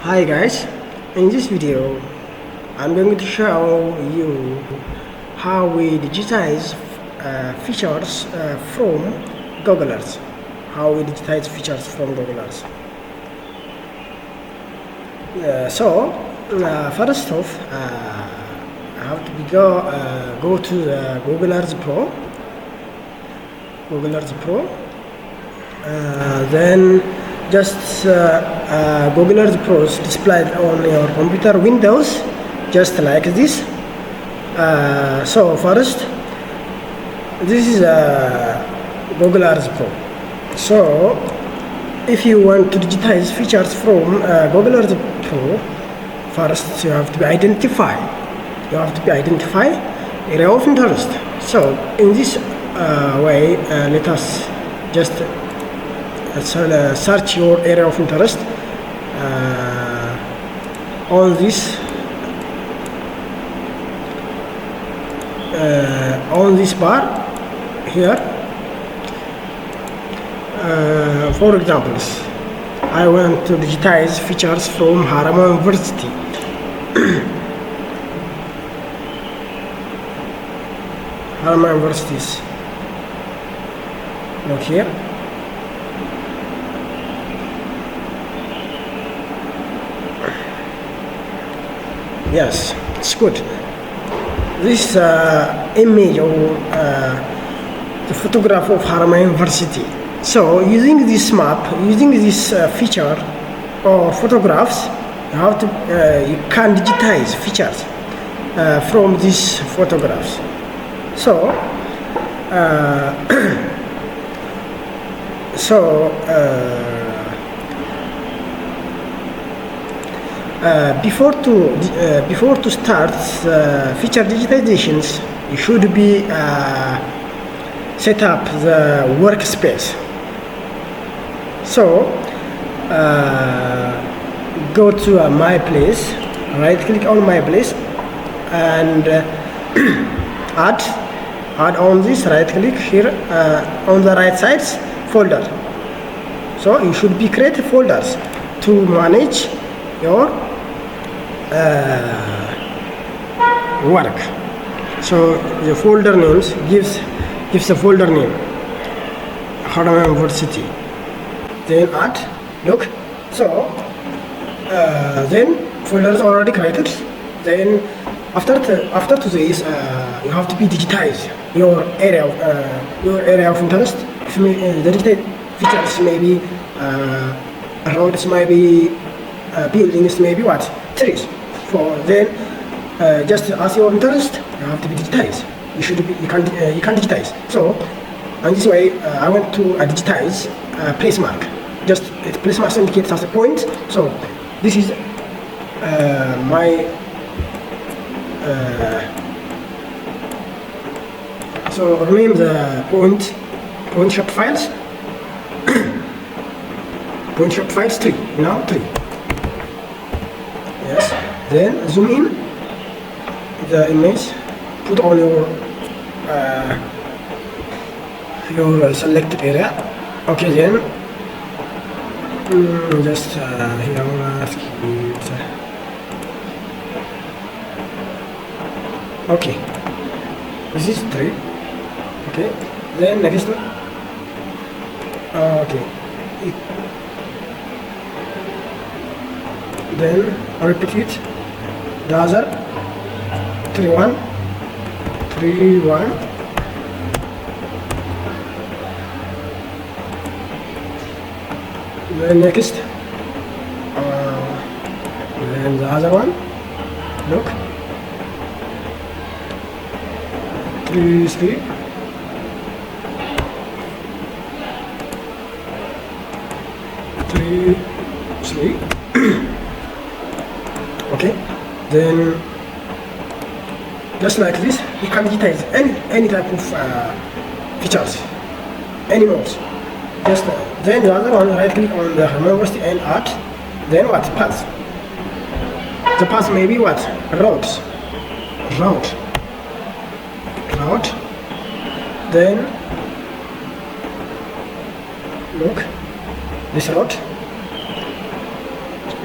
Hi guys, in this video I'm going to show you how we digitize features from Google Earth. How we digitize features from Google Earth. First off, I have to go to Google Earth Pro. Then just Google Earth Pro is displayed on your computer windows, just like this. So first, this is Google Earth Pro. So if you want to digitize features from Google Earth Pro, first you have to identify area of interest. So in this way, let us just search your area of interest on this bar here. For examples, I want to digitize features from Harama University. Harama Universities. Look here. Yes, it's good. This image or the photograph of Harama University. So using this map, using this feature or photographs, you can digitize features from these photographs. So before to start feature digitizations, you should be set up the workspace. So go to my place, right click on my place, and add on this, right click here on the right sides, folder. So you should be create folders to manage your work. So the folder names gives the folder name Harama University. Then add, look. So then folders already created. Then after this, you have to be digitize your area of interest. The digital features maybe roads, maybe buildings, maybe what trees. For then, just as your interest, you have to be digitized. You can digitize. So, in this way, I want to digitize place mark. Just place mark indicates as a point. So, this is my. So rename the point Shapefiles. Point Shapefiles 3. Now 3. Yes. Then zoom in the image. Put on your selected area. Okay. Then just here I will ask you. Okay. This is 3. Okay. Then next one. Okay. Then repeat it. The other 3 1. Then next. Then the other one. Look. 3 3. Okay, then just like this, you can digitize any type of features, any modes. Just then the other one, right click on the University and add. Then what? Paths. The path may be what? Route. Then look, this route.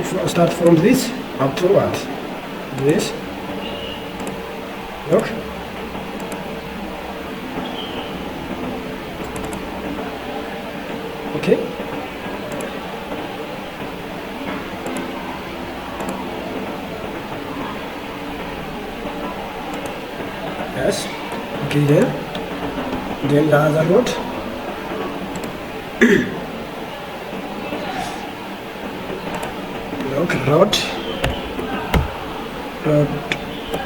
if I start from this up to what? This. Look. Okay. Yes. Okay then the other road. Look, road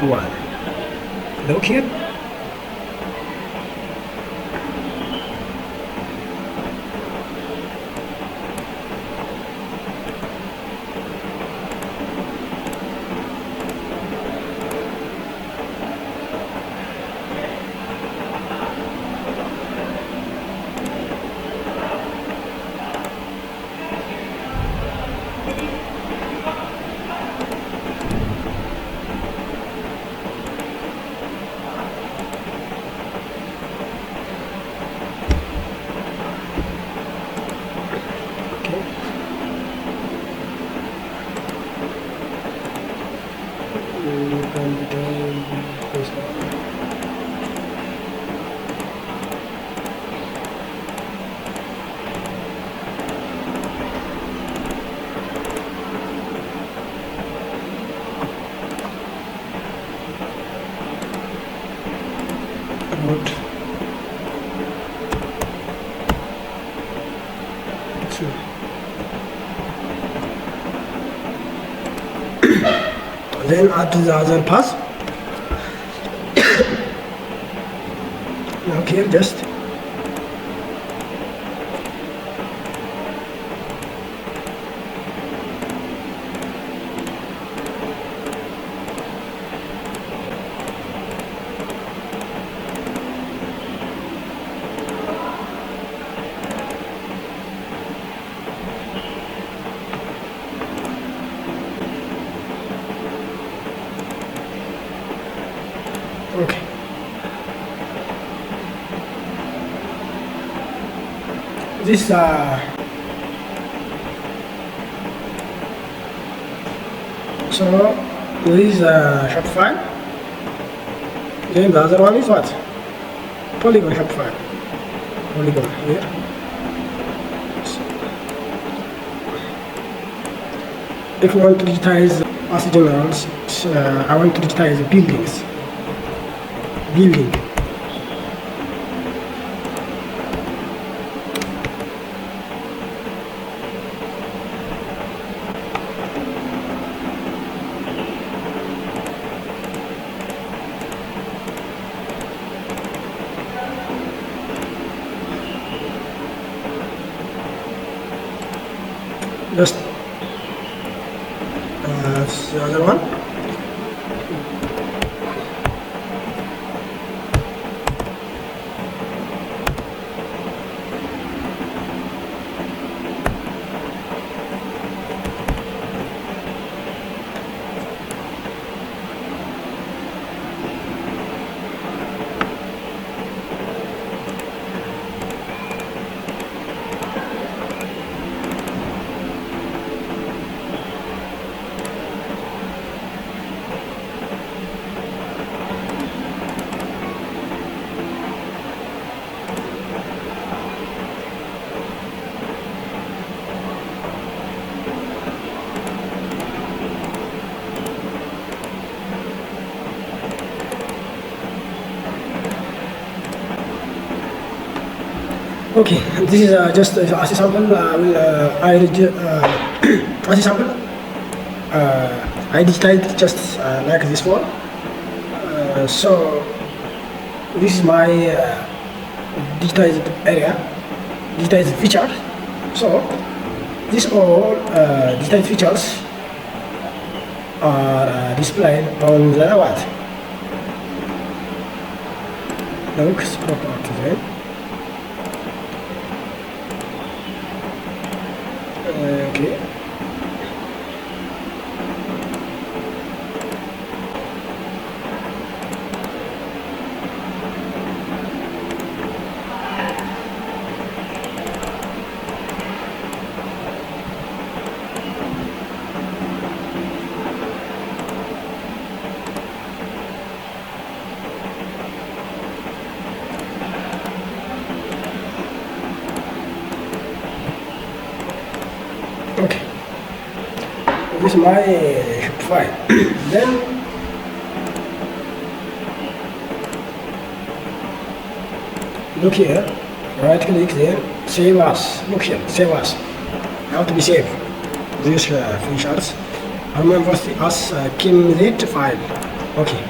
1. Look here. Road 2. Then add to the other pass. Okay, just okay. This so this is Shapefile. Then the other one is what? Polygon Shapefile. Polygon here. If you want to digitize as generals, I want to digitize buildings. Building. Just the other one. Okay, this is just as a sample. As a sample, I digitized just like this one. So this is my digitized area, digitized feature. So these all digitized features are displayed on the what? Looks property. Okay. this is my Shapefile. Then look here, right click there, save as. Look here, save as. How to be saved these features. Remember as cumulative file. Okay.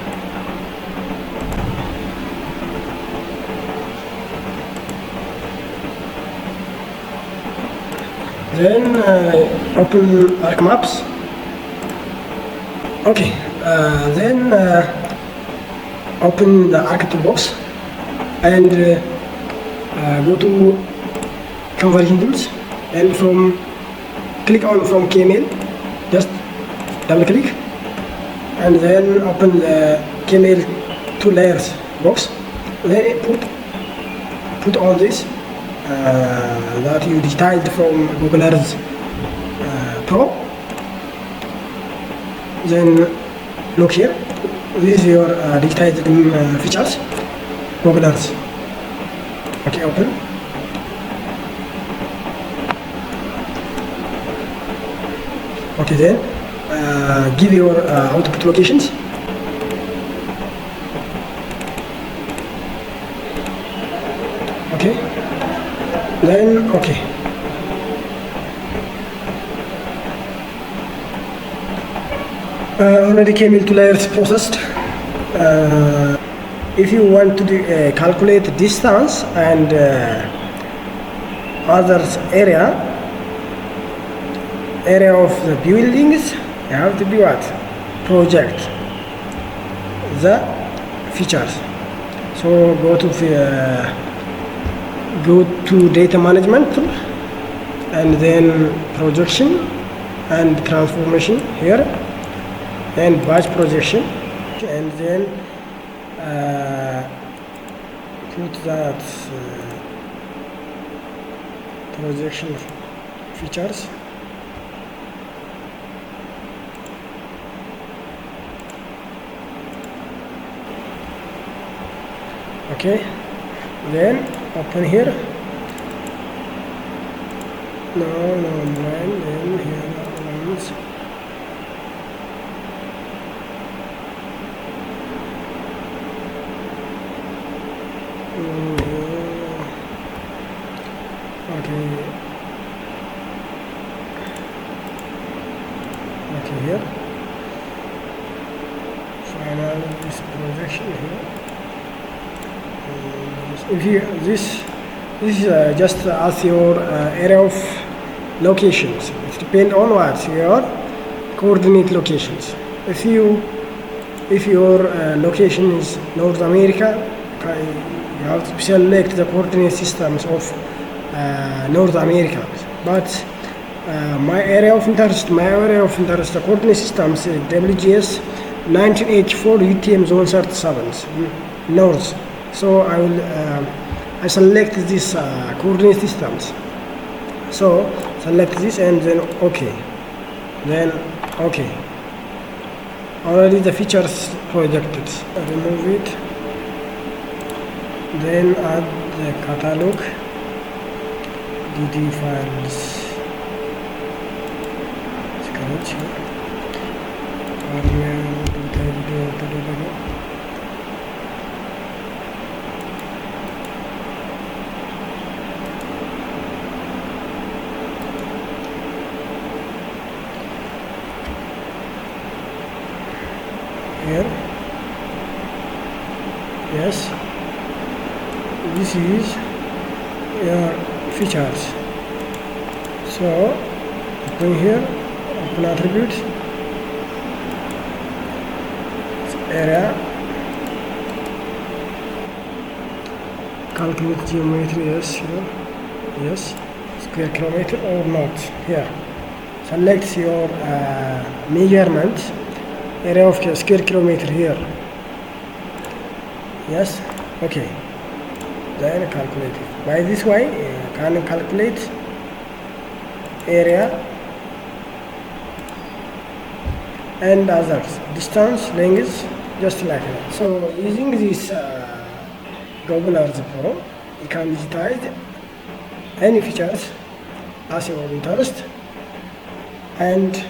Then open ArcMaps. Okay. Then open the Arc toolbox and go to conversion tools, and click on from KML. Just double click and then open the KML 2 layers box. Then put all this that you digitized from Google Earth Pro. Then look here, this is your digitized features, Google Earth. Okay, open. Okay, then give your output locations. Okay, then okay. Already came into layers processed. If you want to calculate distance and others area of the buildings, you have to be what? Project the features. So go to data management tool and then projection and transformation here and batch projection, and then put that projection features. Okay, then open here. Then here ones. Okay, here. Final this projection here. If you this is just as your area of locations. It depends on what your coordinate locations. If your location is North America, you have to select the coordinate systems of North America. But my area of interest, the coordinate systems is WGS 1984 UTM zone 37 north. So I select this coordinate systems. So select this and then okay. Then okay. Already the features projected. Remove it. Then add the catalog. DD files. Scratch. Here, yes, this is your features. So open here, open attributes, area, calculate geometry, yes, here, yes, square kilometer or not, here, select your measurement, area of square kilometer here, yes, okay, then calculate it. By this way you can calculate area and others, distance, length, just like that. So using this Google Earth Pro, you can digitize any features as your interest and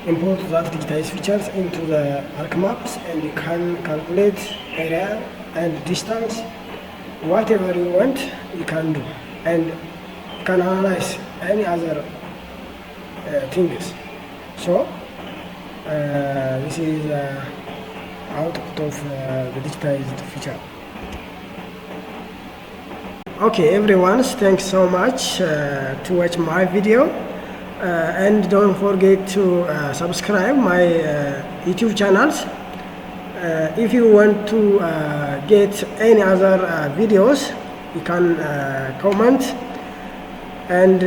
import that digitized features into the ArcMaps, and you can calculate area and distance, whatever you want you can do, and you can analyze any other things. So this is output of the digitized feature. Okay everyone, thanks so much to watch my video, and don't forget to subscribe my YouTube channels. If you want to get any other videos, you can comment, and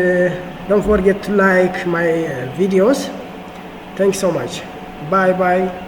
don't forget to like my videos. Thanks so much. Bye bye.